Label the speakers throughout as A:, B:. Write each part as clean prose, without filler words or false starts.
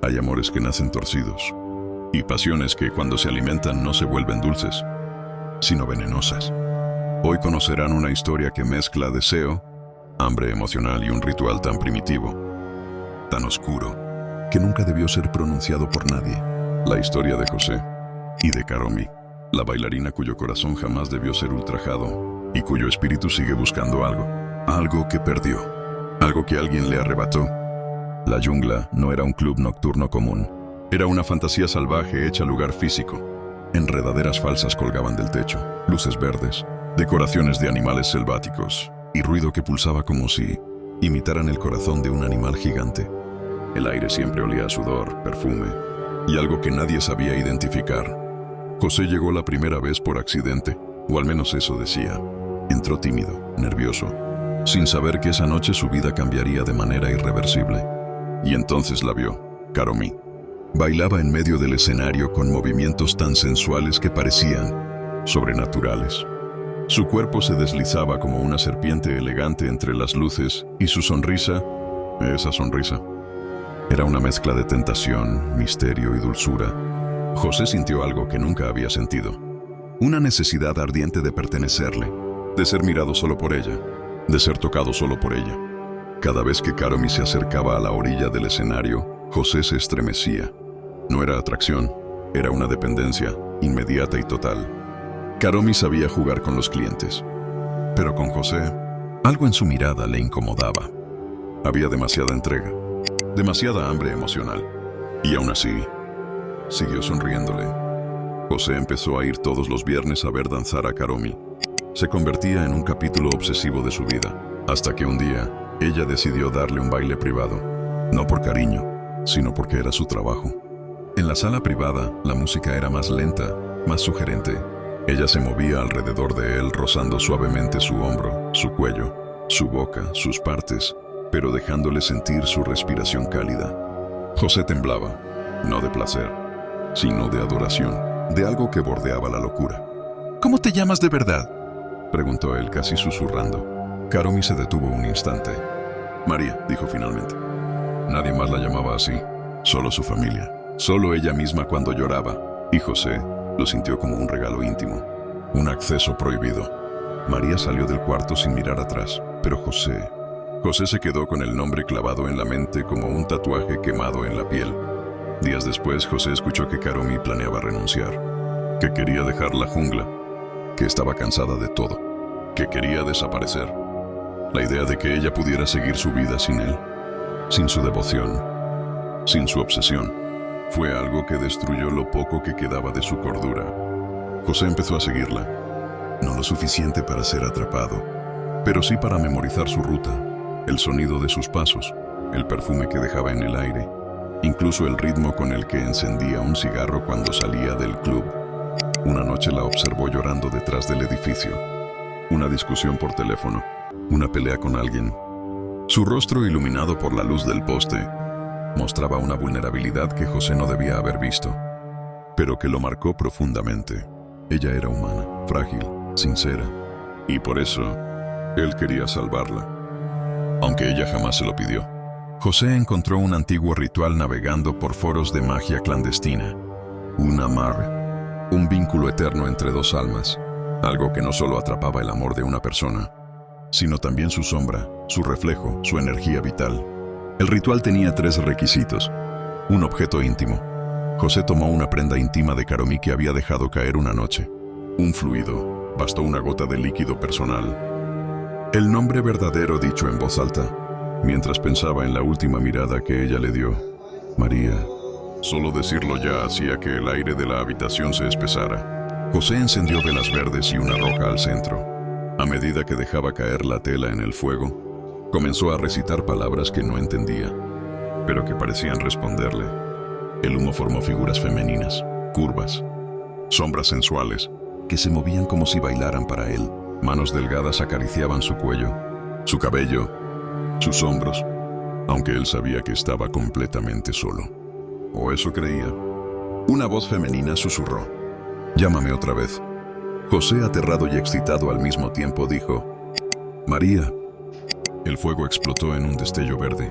A: Hay amores que nacen torcidos y pasiones que cuando se alimentan no se vuelven dulces, sino venenosas. Hoy conocerán una historia que mezcla deseo, hambre emocional y un ritual tan primitivo, tan oscuro, que nunca debió ser pronunciado por nadie. La historia de José y de Karomi, la bailarina cuyo corazón jamás debió ser ultrajado y cuyo espíritu sigue buscando algo que perdió, algo que alguien le arrebató. La jungla no era un club nocturno común, era una fantasía salvaje hecha lugar físico. Enredaderas falsas colgaban del techo, luces verdes, decoraciones de animales selváticos y ruido que pulsaba como si imitaran el corazón de un animal gigante. El aire siempre olía a sudor, perfume y algo que nadie sabía identificar. José llegó la primera vez por accidente, o al menos eso decía. Entró tímido, nervioso, sin saber que esa noche su vida cambiaría de manera irreversible. Y entonces la vio, Karomi. Bailaba en medio del escenario con movimientos tan sensuales que parecían sobrenaturales. Su cuerpo se deslizaba como una serpiente elegante entre las luces y su sonrisa, esa sonrisa, era una mezcla de tentación, misterio y dulzura. José sintió algo que nunca había sentido. Una necesidad ardiente de pertenecerle, de ser mirado solo por ella, de ser tocado solo por ella. Cada vez que Karomi se acercaba a la orilla del escenario, José se estremecía. No era atracción, era una dependencia inmediata y total. Karomi sabía jugar con los clientes, pero con José, algo en su mirada le incomodaba. Había demasiada entrega, demasiada hambre emocional, y aún así, siguió sonriéndole. José empezó a ir todos los viernes a ver danzar a Karomi. Se convertía en un capítulo obsesivo de su vida, hasta que un día, ella decidió darle un baile privado, no por cariño, sino porque era su trabajo. En la sala privada, la música era más lenta, más sugerente. Ella se movía alrededor de él, rozando suavemente su hombro, su cuello, su boca, sus partes, pero dejándole sentir su respiración cálida. José temblaba, no de placer, sino de adoración, de algo que bordeaba la locura. ¿Cómo te llamas de verdad?, preguntó él casi susurrando. Karomi se detuvo un instante. María, dijo finalmente. Nadie más la llamaba así, solo su familia, solo ella misma cuando lloraba, y José lo sintió como un regalo íntimo, un acceso prohibido. María salió del cuarto sin mirar atrás, pero José se quedó con el nombre clavado en la mente como un tatuaje quemado en la piel. Días después, José escuchó que Karomi planeaba renunciar, que quería dejar la jungla, que estaba cansada de todo, que quería desaparecer. La idea de que ella pudiera seguir su vida sin él, sin su devoción, sin su obsesión, fue algo que destruyó lo poco que quedaba de su cordura. José empezó a seguirla, no lo suficiente para ser atrapado, pero sí para memorizar su ruta, el sonido de sus pasos, el perfume que dejaba en el aire, incluso el ritmo con el que encendía un cigarro cuando salía del club. Una noche la observó llorando detrás del edificio. Una discusión por teléfono, una pelea con alguien. Su rostro, iluminado por la luz del poste, mostraba una vulnerabilidad que José no debía haber visto, pero que lo marcó profundamente. Ella era humana, frágil, sincera, y por eso, él quería salvarla, aunque ella jamás se lo pidió. José encontró un antiguo ritual navegando por foros de magia clandestina. Un amarre, un vínculo eterno entre dos almas, algo que no solo atrapaba el amor de una persona, sino también su sombra, su reflejo, su energía vital. El ritual tenía 3 requisitos. Un objeto íntimo. José tomó una prenda íntima de Karomi que había dejado caer una noche. Un fluido. Bastó una gota de líquido personal. El nombre verdadero dicho en voz alta, mientras pensaba en la última mirada que ella le dio. María. Solo decirlo ya hacía que el aire de la habitación se espesara. José encendió velas verdes y una roja al centro. A medida que dejaba caer la tela en el fuego, comenzó a recitar palabras que no entendía, pero que parecían responderle. El humo formó figuras femeninas, curvas, sombras sensuales, que se movían como si bailaran para él. Manos delgadas acariciaban su cuello, su cabello, sus hombros, aunque él sabía que estaba completamente solo. O eso creía. Una voz femenina susurró: «Llámame otra vez». José, aterrado y excitado al mismo tiempo, dijo: «María». El fuego explotó en un destello verde.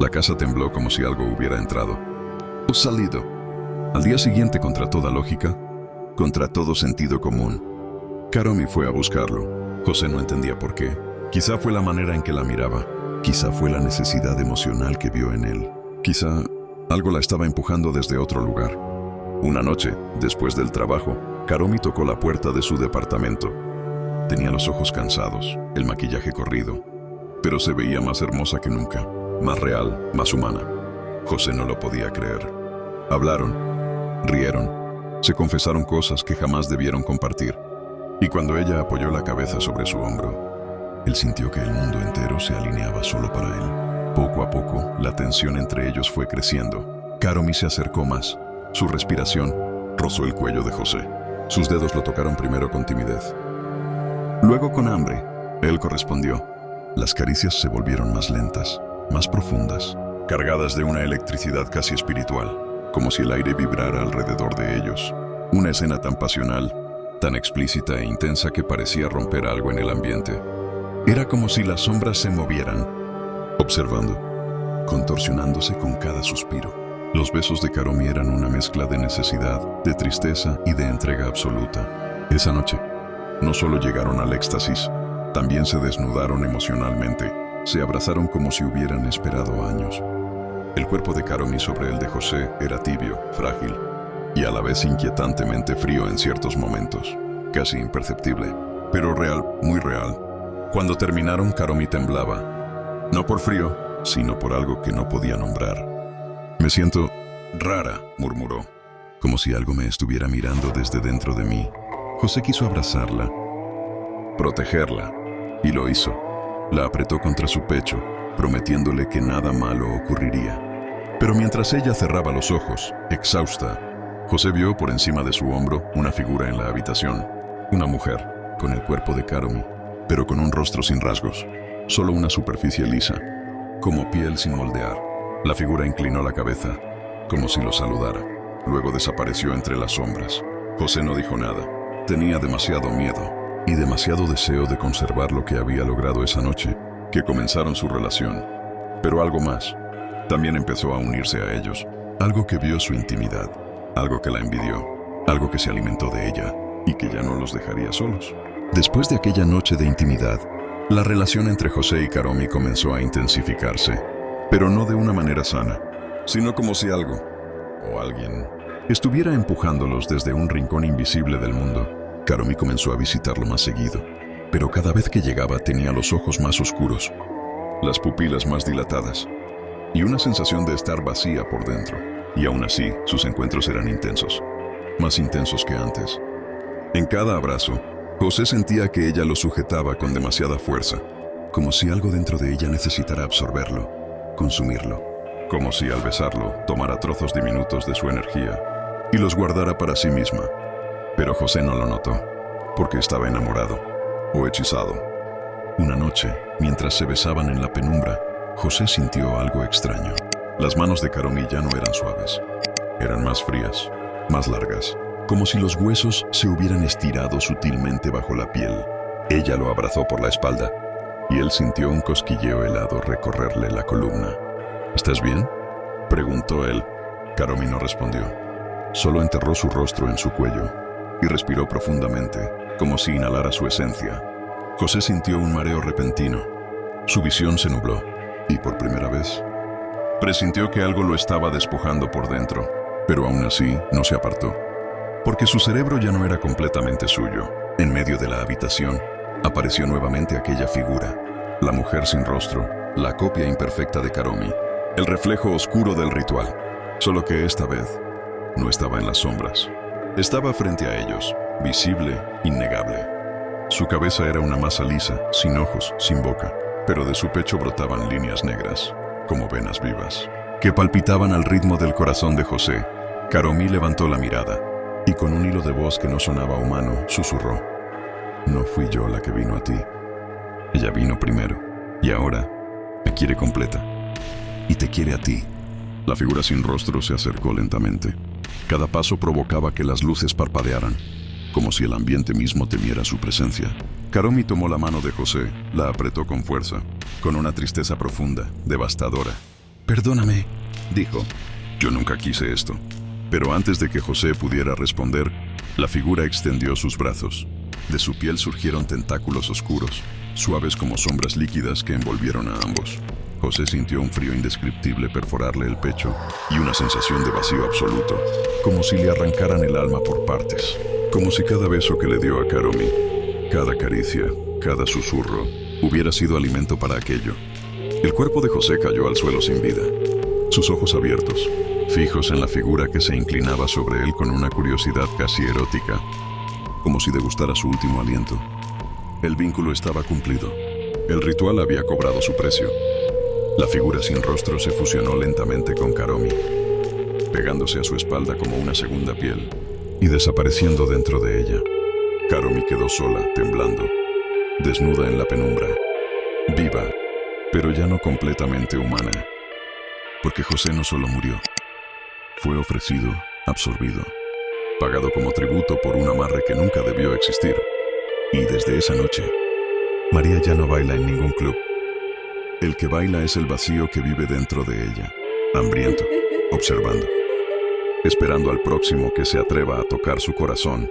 A: La casa tembló como si algo hubiera entrado. o salido. Al día siguiente, contra toda lógica, contra todo sentido común, Karomi fue a buscarlo. José no entendía por qué. Quizá fue la manera en que la miraba. Quizá fue la necesidad emocional que vio en él. Quizá algo la estaba empujando desde otro lugar. Una noche, después del trabajo, Karomi tocó la puerta de su departamento. Tenía los ojos cansados, el maquillaje corrido, pero se veía más hermosa que nunca, más real, más humana. José no lo podía creer. Hablaron, rieron, se confesaron cosas que jamás debieron compartir. Y cuando ella apoyó la cabeza sobre su hombro, él sintió que el mundo entero se alineaba solo para él. Poco a poco, la tensión entre ellos fue creciendo. Karomi se acercó más. Su respiración rozó el cuello de José. Sus dedos lo tocaron primero con timidez, luego con hambre. Él correspondió. Las caricias se volvieron más lentas, más profundas, cargadas de una electricidad casi espiritual, como si el aire vibrara alrededor de ellos. Una escena tan pasional, tan explícita e intensa que parecía romper algo en el ambiente. Era como si las sombras se movieran, observando, contorsionándose con cada suspiro. Los besos de Karomi eran una mezcla de necesidad, de tristeza y de entrega absoluta. Esa noche, no solo llegaron al éxtasis, también se desnudaron emocionalmente, se abrazaron como si hubieran esperado años. El cuerpo de Karomi sobre el de José era tibio, frágil, y a la vez inquietantemente frío en ciertos momentos, casi imperceptible, pero real, muy real. Cuando terminaron, Karomi temblaba, no por frío, sino por algo que no podía nombrar. «Me siento rara», murmuró, como si algo me estuviera mirando desde dentro de mí. José quiso abrazarla, protegerla, y lo hizo. La apretó contra su pecho, prometiéndole que nada malo ocurriría. Pero mientras ella cerraba los ojos, exhausta, José vio por encima de su hombro una figura en la habitación. Una mujer, con el cuerpo de Karomi, pero con un rostro sin rasgos, solo una superficie lisa, como piel sin moldear. La figura inclinó la cabeza, como si lo saludara. Luego desapareció entre las sombras. José no dijo nada. Tenía demasiado miedo y demasiado deseo de conservar lo que había logrado esa noche, que comenzaron su relación. Pero algo más también empezó a unirse a ellos. Algo que vio su intimidad, algo que la envidió, algo que se alimentó de ella y que ya no los dejaría solos. Después de aquella noche de intimidad, la relación entre José y Karomi comenzó a intensificarse, pero no de una manera sana, sino como si algo, o alguien, estuviera empujándolos desde un rincón invisible del mundo. Karomi comenzó a visitarlo más seguido, pero cada vez que llegaba tenía los ojos más oscuros, las pupilas más dilatadas, y una sensación de estar vacía por dentro. Y aún así, sus encuentros eran intensos, más intensos que antes. En cada abrazo, José sentía que ella lo sujetaba con demasiada fuerza, como si algo dentro de ella necesitara absorberlo, consumirlo, como si al besarlo tomara trozos diminutos de su energía y los guardara para sí misma. Pero José no lo notó, porque estaba enamorado o hechizado. Una noche, mientras se besaban en la penumbra, José sintió algo extraño. Las manos de Karomi ya no eran suaves, eran más frías, más largas, como si los huesos se hubieran estirado sutilmente bajo la piel. Ella lo abrazó por la espalda, y él sintió un cosquilleo helado recorrerle la columna. «¿Estás bien?», preguntó él. Karomi no respondió. Solo enterró su rostro en su cuello y respiró profundamente, como si inhalara su esencia. José sintió un mareo repentino. Su visión se nubló, y por primera vez presintió que algo lo estaba despojando por dentro, pero aún así no se apartó, porque su cerebro ya no era completamente suyo. En medio de la habitación, apareció nuevamente aquella figura, la mujer sin rostro, la copia imperfecta de Karomi, el reflejo oscuro del ritual, solo que esta vez no estaba en las sombras. Estaba frente a ellos, visible, innegable. Su cabeza era una masa lisa, sin ojos, sin boca, pero de su pecho brotaban líneas negras, como venas vivas, que palpitaban al ritmo del corazón de José. Karomi levantó la mirada, y con un hilo de voz que no sonaba humano, susurró: «No fui yo la que vino a ti. Ella vino primero, y ahora me quiere completa. Y te quiere a ti». La figura sin rostro se acercó lentamente. Cada paso provocaba que las luces parpadearan, como si el ambiente mismo temiera su presencia. Karomi tomó la mano de José, la apretó con fuerza, con una tristeza profunda, devastadora. «Perdóname», dijo. Yo nunca quise esto. Pero antes de que José pudiera responder, la figura extendió sus brazos. De su piel surgieron tentáculos oscuros, suaves como sombras líquidas que envolvieron a ambos. José sintió un frío indescriptible perforarle el pecho y una sensación de vacío absoluto, como si le arrancaran el alma por partes. Como si cada beso que le dio a Karomi, cada caricia, cada susurro, hubiera sido alimento para aquello. El cuerpo de José cayó al suelo sin vida, sus ojos abiertos, fijos en la figura que se inclinaba sobre él con una curiosidad casi erótica, como si degustara su último aliento. El vínculo estaba cumplido. El ritual había cobrado su precio. La figura sin rostro se fusionó lentamente con Karomi, pegándose a su espalda como una segunda piel y desapareciendo dentro de ella. Karomi quedó sola, temblando, desnuda en la penumbra, viva, pero ya no completamente humana. Porque José no solo murió, fue ofrecido, absorbido, pagado como tributo por un amarre que nunca debió existir. Y desde esa noche, María ya no baila en ningún club. El que baila es el vacío que vive dentro de ella, hambriento, observando, esperando al próximo que se atreva a tocar su corazón